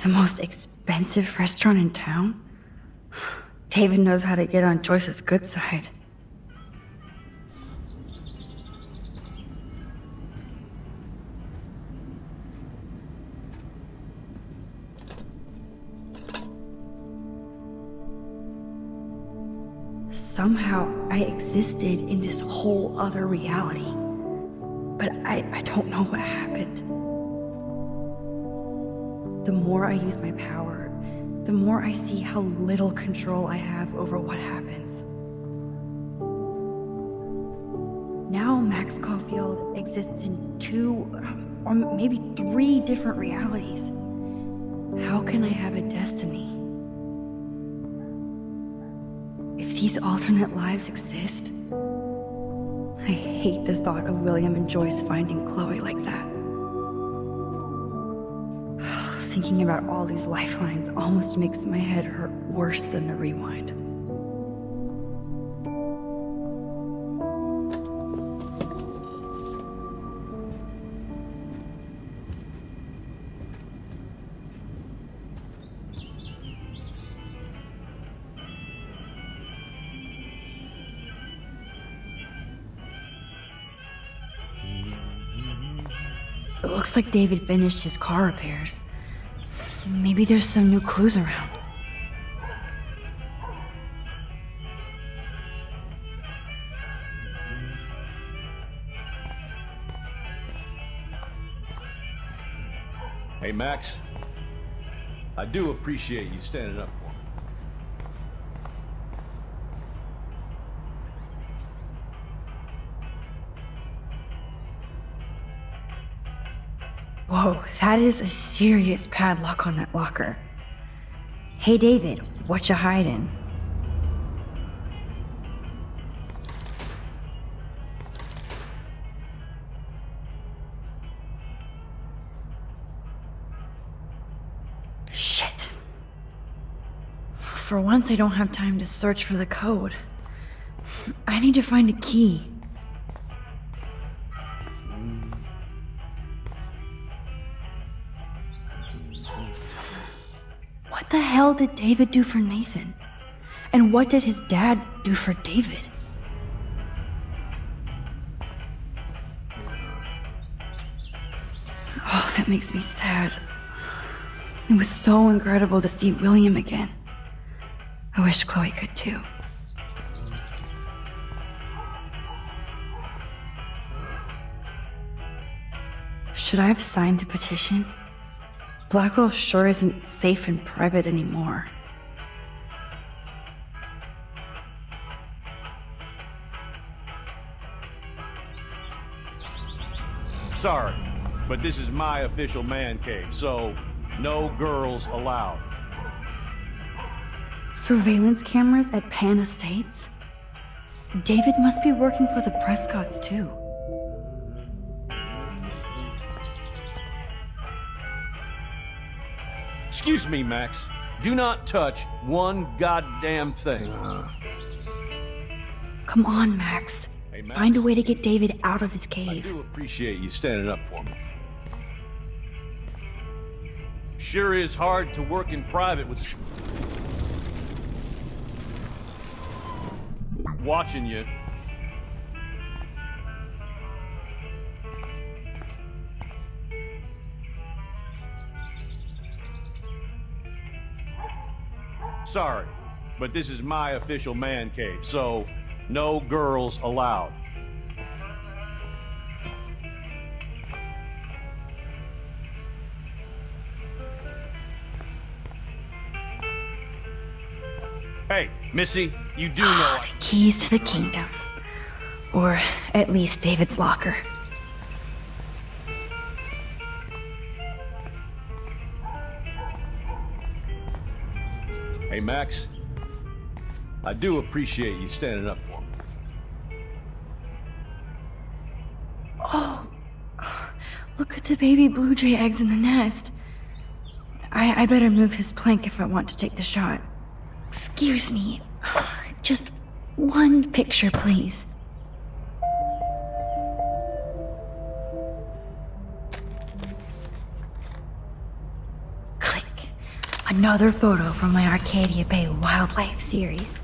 The most expensive restaurant in town? David knows how to get on Joyce's good side. Somehow I existed in this whole other reality. But I don't know what happened. The more I use my power, the more I see how little control I have over what happens. Now Max Caulfield exists in 2, or maybe 3 different realities. How can I have a destiny? If these alternate lives exist, I hate the thought of William and Joyce finding Chloe like that. Thinking about all these lifelines almost makes my head hurt worse than the rewind. It looks like David finished his car repairs. Maybe there's some new clues around. Hey, Max. I do appreciate you standing up for me. Whoa, that is a serious padlock on that locker. Hey David, what you hiding? Shit. For once I don't have time to search for the code. I need to find a key. What the hell did David do for Nathan? And what did his dad do for David? Oh, that makes me sad. It was so incredible to see William again. I wish Chloe could too. Should I have signed the petition? Blackwell sure isn't safe and private anymore. Sorry, but this is my official man cave, so no girls allowed. Surveillance cameras at Pan Estates? David must be working for the Prescotts too. Excuse me, Max. Do not touch one goddamn thing. Come on, Max. Hey, Max. Find a way to get David out of his I cave. do appreciate you standing up for me. Sure is hard to work in private with watching you. Sorry, but this is my official man cave, so no girls allowed. Hey, Missy, you do know The keys to the kingdom. Or at least David's locker. Hey, Max, I do appreciate you standing up for me. Oh, look at the baby blue jay eggs in the nest. I better move his plank if I want to take the shot. Excuse me. Just one picture, please. Click. Another photo from my Arcadia Bay wildlife series.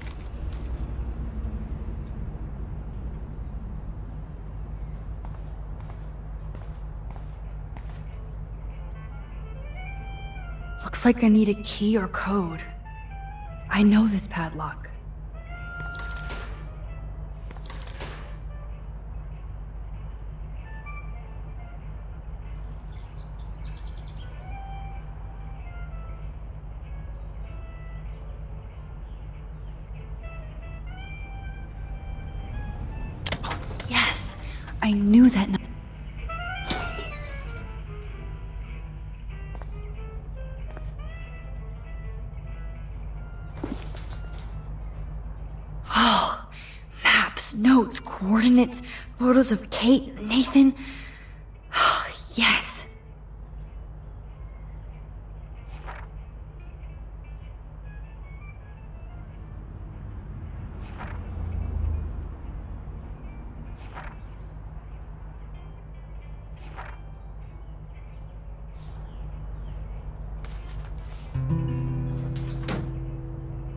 Looks like I need a key or code. I know this padlock. Yes, I knew that. Oh, maps, notes, coordinates, photos of Kate, Nathan. Oh, yes.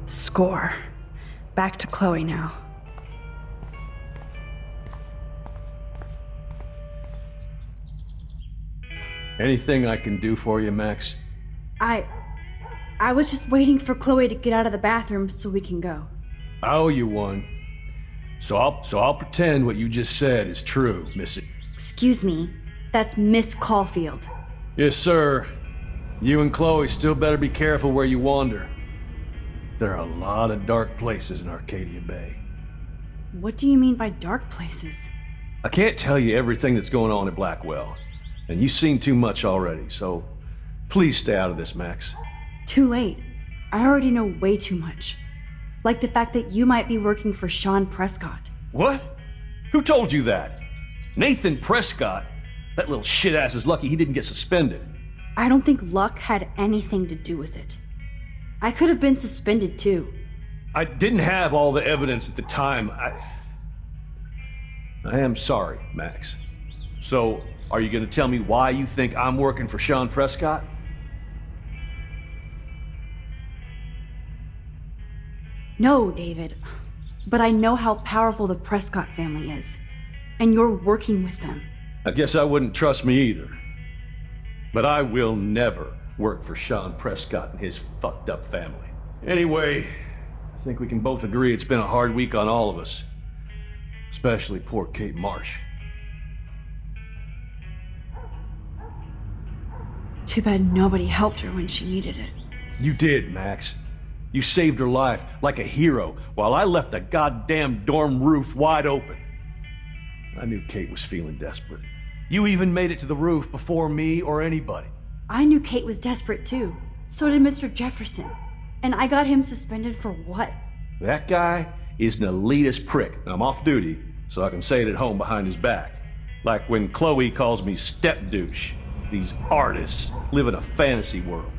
Score. Back to Chloe now. Anything I can do for you, Max? I was just waiting for Chloe to get out of the bathroom so we can go. I owe you one. So I'll pretend what you just said is true, Missy. Excuse me, that's Miss Caulfield. Yes, sir. You and Chloe still better be careful where you wander. There are a lot of dark places in Arcadia Bay. What do you mean by dark places? I can't tell you everything that's going on at Blackwell, and you've seen too much already, so please stay out of this, Max. Too late. I already know way too much. Like the fact that you might be working for Sean Prescott. What? Who told you that? Nathan Prescott? That little shit-ass is lucky he didn't get suspended. I don't think luck had anything to do with it. I could have been suspended too. I didn't have all the evidence at the time. I am sorry, Max. So, are you gonna tell me why you think I'm working for Sean Prescott? No, David. But I know how powerful the Prescott family is. And you're working with them. I guess I wouldn't trust me either. But I will never work for Sean Prescott and his fucked up family. Anyway, I think we can both agree it's been a hard week on all of us. Especially poor Kate Marsh. Too bad nobody helped her when she needed it. You did, Max. You saved her life like a hero while I left the goddamn dorm roof wide open. I knew Kate was feeling desperate. You even made it to the roof before me or anybody. I knew Kate was desperate too. So did Mr. Jefferson. And I got him suspended for what? That guy is an elitist prick, and I'm off duty, so I can say it at home behind his back. Like when Chloe calls me step douche. These artists live in a fantasy world.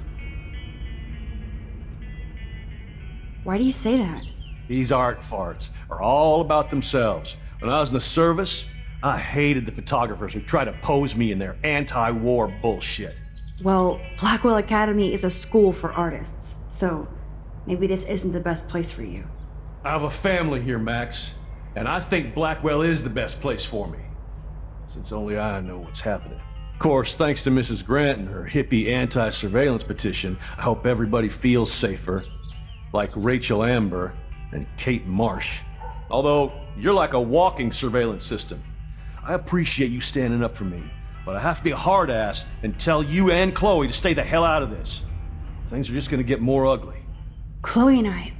Why do you say that? These art farts are all about themselves. When I was in the service, I hated the photographers who try to pose me in their anti-war bullshit. Well, Blackwell Academy is a school for artists, so maybe this isn't the best place for you. I have a family here, Max, and I think Blackwell is the best place for me, since only I know what's happening. Of course, thanks to Mrs. Grant and her hippie anti-surveillance petition, I hope everybody feels safer, like Rachel Amber and Kate Marsh. Although, you're like a walking surveillance system. I appreciate you standing up for me, but I have to be a hard ass and tell you and Chloe to stay the hell out of this. Things are just gonna get more ugly. Chloe and I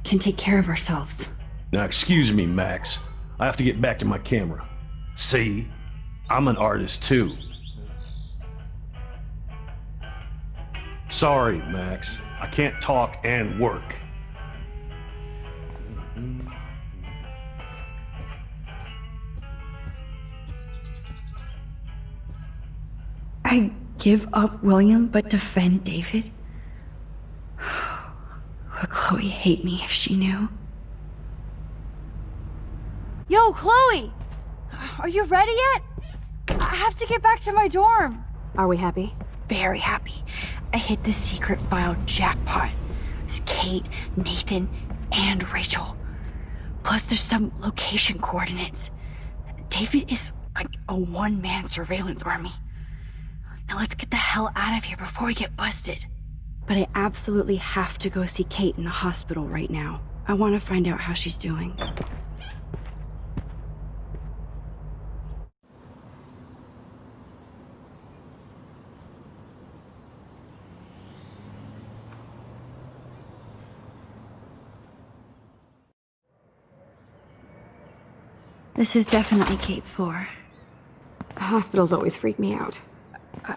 can take care of ourselves. Now excuse me, Max. I have to get back to my camera. See? I'm an artist too. Sorry, Max. I can't talk and work. I give up William but defend David? Would Chloe hate me if she knew? Yo, Chloe! Are you ready yet? I have to get back to my dorm. Are we happy? very happy. I hit the secret file jackpot. It's Kate, Nathan, and Rachel. Plus there's some location coordinates. David is like a one-man surveillance army. Now let's get the hell out of here before we get busted. But I absolutely have to go see Kate in the hospital right now. I want to find out how she's doing. This is definitely Kate's floor. The hospitals always freak me out.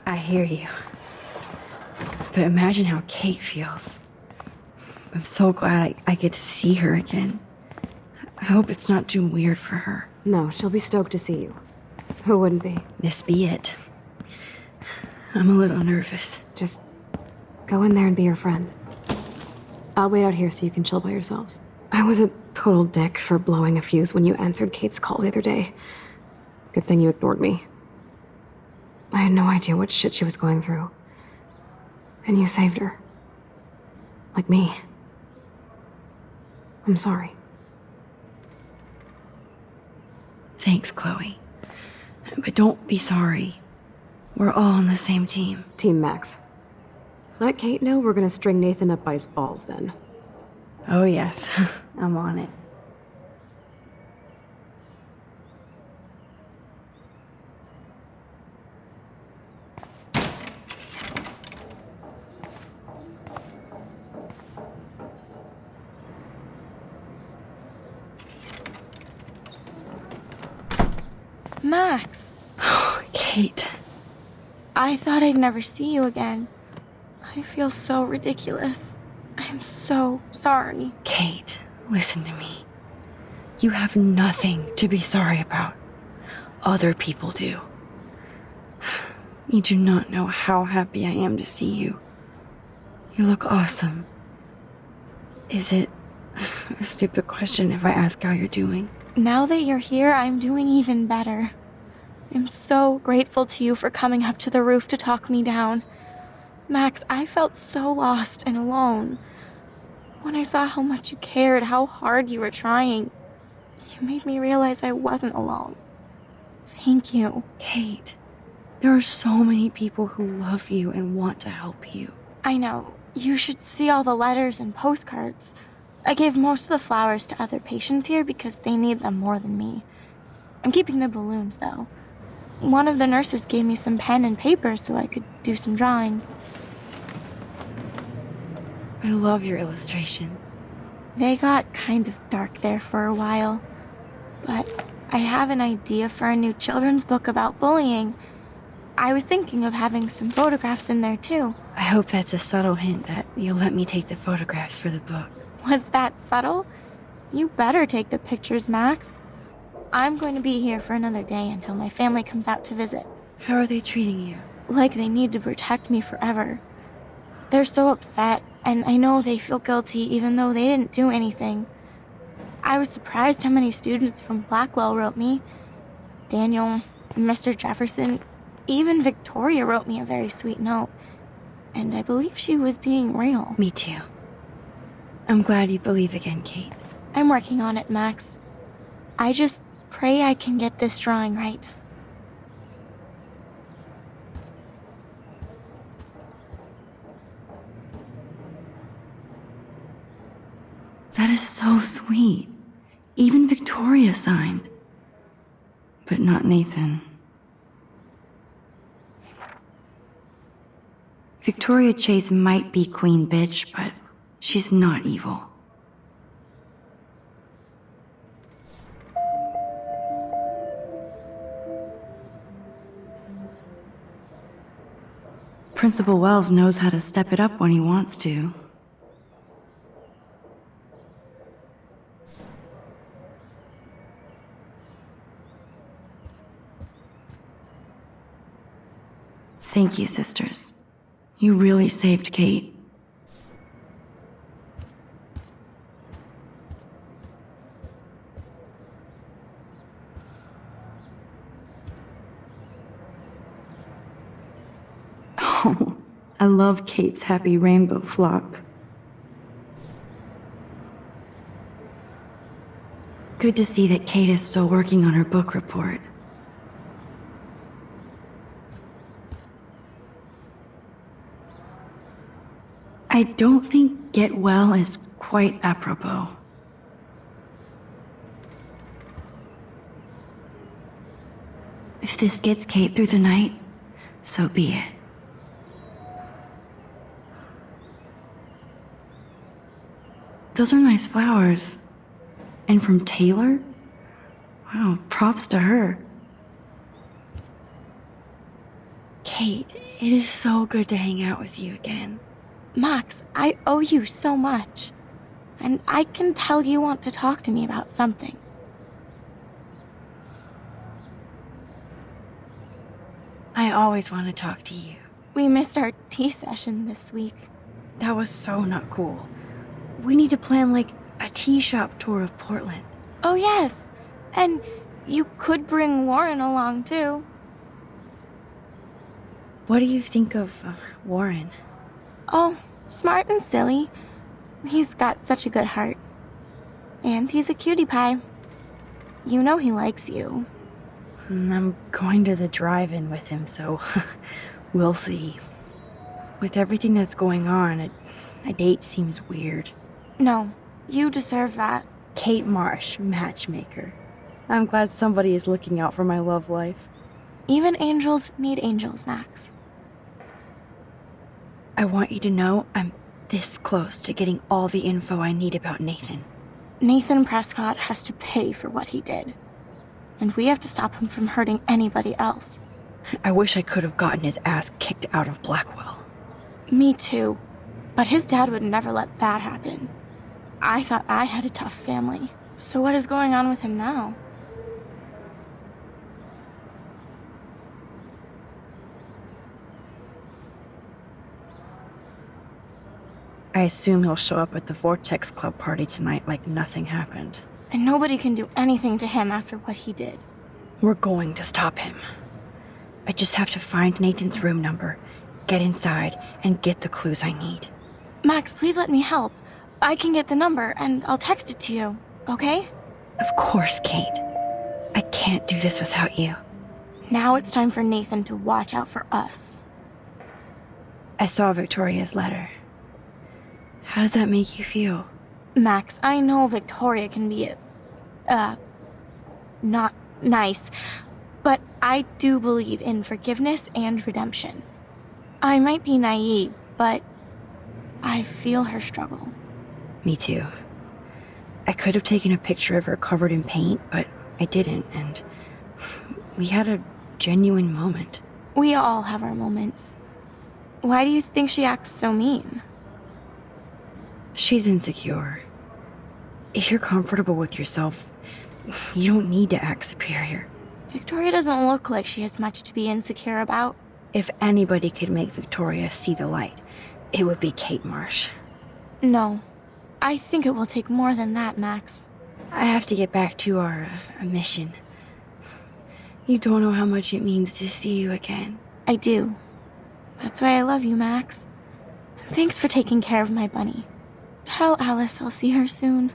I hear you. But imagine how Kate feels. I'm so glad I get to see her again. I hope it's not too weird for her. No, she'll be stoked to see you. Who wouldn't be? This be it. I'm a little nervous. Just go in there and be your friend. I'll wait out here so you can chill by yourselves. I was a total dick for blowing a fuse when you answered Kate's call the other day. Good thing you ignored me. I had no idea what shit she was going through. And you saved her. Like me. I'm sorry. Thanks, Chloe. But don't be sorry. We're all on the same team. Team Max. Let Kate know we're gonna string Nathan up by his balls then. Oh yes, I'm on it. Max, Kate. I thought I'd never see you again. I feel so ridiculous. I'm so sorry. Kate, listen to me. You have nothing to be sorry about. Other people do. You do not know how happy I am to see you. You look awesome. Is it a stupid question if I ask how you're doing? Now that you're here, I'm doing even better. I'm so grateful to you for coming up to the roof to talk me down. Max, I felt so lost and alone. When I saw how much you cared, how hard you were trying, you made me realize I wasn't alone. Thank you. Kate, there are so many people who love you and want to help you. I know. You should see all the letters and postcards. I gave most of the flowers to other patients here because they need them more than me. I'm keeping the balloons, though. One of the nurses gave me some pen and paper so I could do some drawings. I love your illustrations. They got kind of dark there for a while. But I have an idea for a new children's book about bullying. I was thinking of having some photographs in there, too. I hope that's a subtle hint that you'll let me take the photographs for the book. Was that subtle? You better take the pictures, Max. I'm going to be here for another day until my family comes out to visit. How are they treating you? Like they need to protect me forever. They're so upset, and I know they feel guilty even though they didn't do anything. I was surprised how many students from Blackwell wrote me. Daniel, Mr. Jefferson, even Victoria wrote me a very sweet note. And I believe she was being real. Me too. I'm glad you believe again, Kate. I'm working on it, Max. I just pray I can get this drawing right. That is so sweet. Even Victoria signed. But not Nathan. Victoria Chase might be Queen Bitch, but she's not evil. Principal Wells knows how to step it up when he wants to. Thank you, sisters. You really saved Kate. Oh, I love Kate's happy rainbow flock. Good to see that Kate is still working on her book report. I don't think get well is quite apropos. If this gets Kate through the night, so be it. Those are nice flowers. And from Taylor? Wow, props to her. Kate, it is so good to hang out with you again. Max, I owe you so much. And I can tell you want to talk to me about something. I always want to talk to you. We missed our tea session this week. That was so not cool. We need to plan, like, a tea shop tour of Portland. Oh, yes. And you could bring Warren along, too. What do you think of Warren? Oh, smart and silly. He's got such a good heart. And he's a cutie pie. You know he likes you. I'm going to the drive-in with him, so we'll see. With everything that's going on, a date seems weird. No, you deserve that. Kate Marsh, matchmaker. I'm glad somebody is looking out for my love life. Even angels need angels, Max. I want you to know I'm this close to getting all the info I need about Nathan. Nathan Prescott has to pay for what he did. And we have to stop him from hurting anybody else. I wish I could have gotten his ass kicked out of Blackwell. Me too. But his dad would never let that happen. I thought I had a tough family. So what is going on with him now? I assume he'll show up at the Vortex Club party tonight like nothing happened. And nobody can do anything to him after what he did. We're going to stop him. I just have to find Nathan's room number, get inside, and get the clues I need. Max, please let me help. I can get the number, and I'll text it to you, okay? Of course, Kate. I can't do this without you. Now it's time for Nathan to watch out for us. I saw Victoria's letter. How does that make you feel? Max, I know Victoria can be, not nice, but I do believe in forgiveness and redemption. I might be naive, but I feel her struggle. Me too. I could have taken a picture of her covered in paint, but I didn't, and we had a genuine moment. We all have our moments. Why do you think she acts so mean? She's insecure. If you're comfortable with yourself, you don't need to act superior. Victoria doesn't look like she has much to be insecure about. If anybody could make Victoria see the light, it would be Kate Marsh. No. I think it will take more than that, Max. I have to get back to our mission. You don't know how much it means to see you again. I do. That's why I love you, Max. Thanks for taking care of my bunny. Tell Alice I'll see her soon.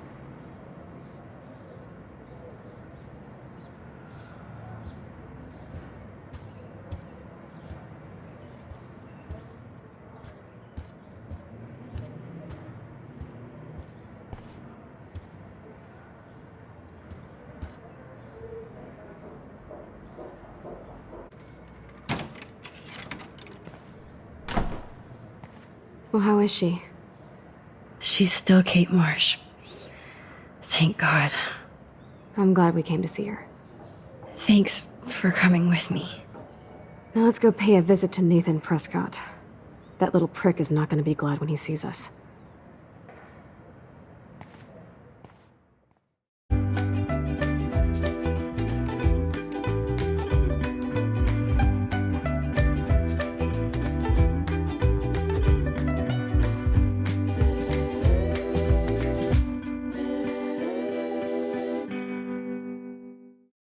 Well, how is she? She's still Kate Marsh. Thank God. I'm glad we came to see her. Thanks for coming with me. Now let's go pay a visit to Nathan Prescott. That little prick is not going to be glad when he sees us.